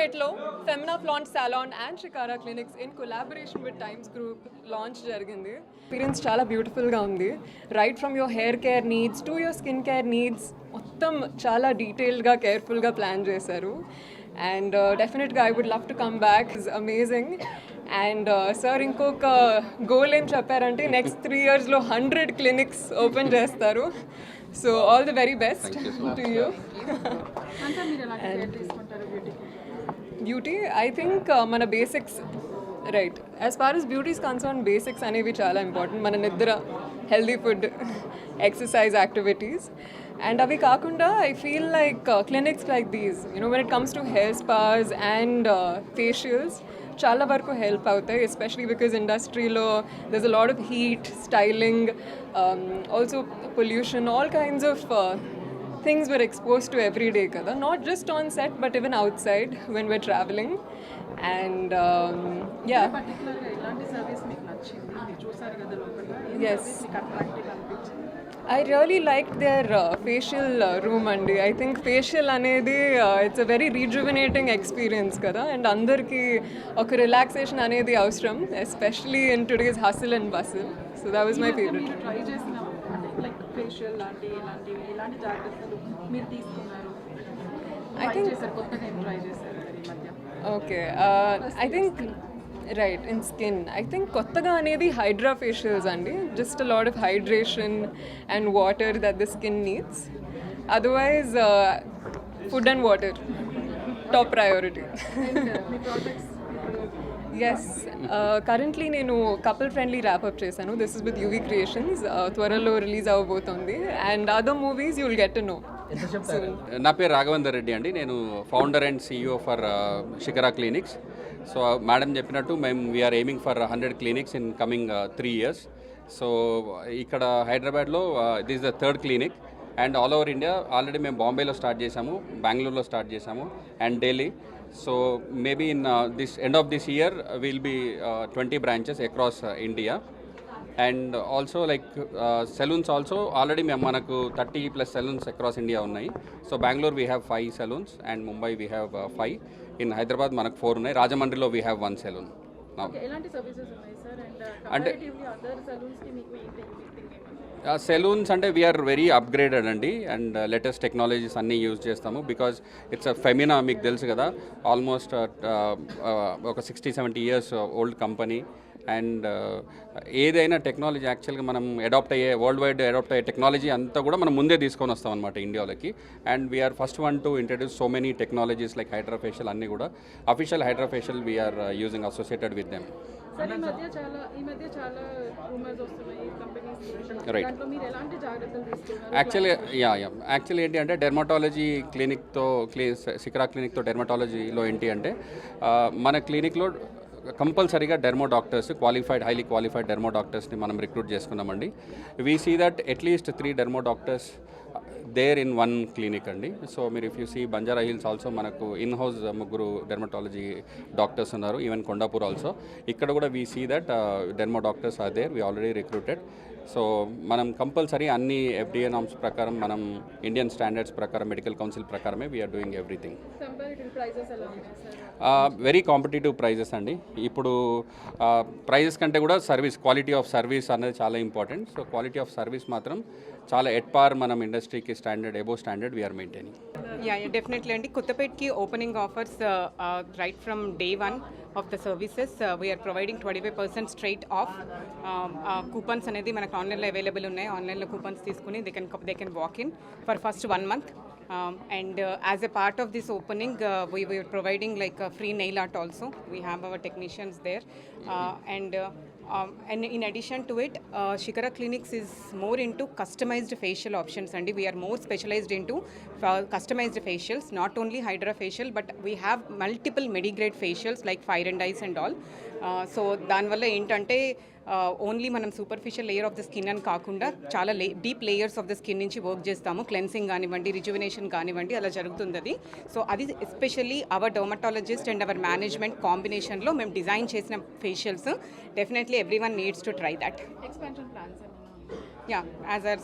కొత్తపేటలో Femina Flaunt salon and Shikara clinics in collaboration with Times group launch జరిగింది. Experience చాలా బ్యూటిఫుల్గా ఉంది. Right from your hair care needs to your skin care needs మొత్తం చాలా డీటెయిల్డ్గా కేర్ఫుల్గా ప్లాన్ చేశారు. అండ్ డెఫినెట్గా I would love to come back. Is amazing. And sir ఇంకొక గోల్ ఏం చెప్పారంటే నెక్స్ట్ 3 yearsలో 100 క్లినిక్స్ ఓపెన్ చేస్తారు. So all the very best to you. Beauty I think మన basics right as far as beauty is concern basics అనేవి చాలా important. మన నిద్ర, healthy food, exercise activities. And అవి కాకుండా I feel like clinics like these when it comes to hair spas and facials చాలా వరకు help అవుతాయి, ఎస్పెషలీ బికాజ్ ఇండస్ట్రీలో there's a lot of heat, styling, also pollution, all kinds of things we're exposed to every day kada, not just on set but even outside when we're traveling. And yeah, particularly elanti service meeku nachindi meer chusaru kada lokala yes, meeku attractive anpichindi? I really liked their facial room andi. I think facial anedi it's a very rejuvenating experience kada, and andarki oka relaxation anedi avasram, especially in today's hustle and bustle. So that was my favorite. మీరు try చేసిన like facial లాంటి ఇలాంటి జాగ్రత్తలు మీరు తీసుకున్నారు? I think చేశారు, కొత్తగా ఏం ట్రై చేశారు ఈ మధ్య? okay, I think right in skin I think కొత్తగా అనేది హైడ్రా ఫేషియల్స్ అండి. Just a lot of hydration and water that the skin needs. Otherwise food and water top priority. మీ ప్రోడక్ట్స్ ఎస్, కరెంట్లీ నేను couple friendly wrap up చేశాను. This is with UV Creations. త్వరలో release అవ్వబోతుంది. And other movies you will get to know. నా పేరు రాఘవేందర్ రెడ్డి అండి. నేను founder and CEO for Shikara clinics. So madam చెప్పినట్టు మేము we are aiming for 100 clinics in coming 3 years. So ఇక్కడ హైదరాబాద్లో this is the 3rd clinic. And all over India already మేము బాంబేలో స్టార్ట్ చేసాము, బెంగళూరులో స్టార్ట్ చేసాము, and Delhi. So maybe in this end of this year will be 20 branches across India. And also like salons also already మేము మనకు 30+ సెలూన్స్ అక్రాస్ ఇండియా ఉన్నాయి. So Bengaluru we have 5 salons and Mumbai we have 5. In Hyderabad మనకు 4 ఉన్నాయి. రాజమండ్రిలో we have 1 salon. ఎలాంటి services ఉన్నాయి sir? And comparatively other salons కి మీకు ఏంటి? సెలూన్స్ అంటే వీఆర్ వెరీ అప్గ్రేడెడ్ అండి. అండ్ లేటెస్ట్ టెక్నాలజీస్ అన్నీ యూజ్ చేస్తాము. బికాజ్ ఇట్స్ అ ఫెమినా, మీకు తెలుసు కదా, ఆల్మోస్ట్ ఒక 60-70 years ఓల్డ్ కంపెనీ. అండ్ ఏదైనా టెక్నాలజీ యాక్చువల్గా మనం వరల్డ్ వైడ్ అడాప్ట్ అయ్యే టెక్నాలజీ అంతా కూడా మనం ముందే తీసుకొని వస్తాం అనమాట ఇండియాలోకి. And we are first one to introduce so many technologies like hydra facial. అన్నీ కూడా official hydra facial we are using associated with them. Sir ఈ మధ్య చాలా రూమర్స్ వస్తున్నాయి కంపెనీస్. రైట్. దాంట్లో మీరు ఎలాంటి జాగ్రత్తలు తీసుకున్నారు? యాక్చువల్లీ ఏంటి అంటే డెర్మటాలజీ క్లినిక్తో షికరా క్లినిక్తో డెర్మటాలజీలో ఏంటి అంటే మన క్లినిక్లో కంపల్సరీగా dermo doctors, highly qualified dermo డాక్టర్స్ని మనం రిక్రూట్ చేసుకున్నామండి. We see that at least 3 dermo doctors there in 1 clinic అండి. సో మీరు if you see Banjara Hills also మనకు ఇన్ హౌస్ 3 డెర్మటాలజీ డాక్టర్స్ ఉన్నారు. Even Kondapur also. ఇక్కడ కూడా we see that dermo doctors are there. We already recruited. So మనం compulsory అన్ని FDA norms ప్రకారం, మనం ఇండియన్ స్టాండర్డ్స్ ప్రకారం, మెడికల్ కౌన్సిల్ ప్రకారమే we are doing everything. Comparative prices ఎలా ఉన్నాయి సార్? వెరీ కాంపిటేటివ్ ప్రైజెస్ అండి. ఇప్పుడు ప్రైజెస్ కంటే కూడా సర్వీస్, క్వాలిటీ ఆఫ్ సర్వీస్ అనేది చాలా important. So quality of service మాత్రం చాలా ఎట్ పార్ మనం ఇండస్ట్రీకి standard, above standard we are maintaining. Yeah, definitely అండి. కొత్తపేట్కి opening offers right from day 1 of the services we are providing 25% straight off. Coupons అనేది మనకు ఆన్లైన్లో అవైలబుల్ ఉన్నాయి. ఆన్లైన్లో కూపన్స్ తీసుకుని they can walk in for first 1 month. And as a part of this opening, we are providing like a free nail art also. We have our technicians there. And in addition to it, Shikara Clinics is more into customized facial options, and we are more specialized into customized facials, not only Hydra facial, but we have multiple medigrade facials like fire and ice and all. So దానివల్ల ఏంటంటే only మనం superficial layer of the skin అని కాకుండా చాలా deep layers of the skin నుంచి work చేస్తాము. Cleansing కానివ్వండి, rejuvenation కానివ్వండి, అలా జరుగుతుంది అది. సో అది especially our dermatologist and our management కాంబినేషన్లో మేము డిజైన్ చేసిన facials. Definitely everyone needs to try that. Expansion plans Yeah, as our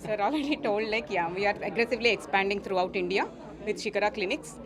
sir already told, like we are aggressively expanding throughout India with Shikara Clinics.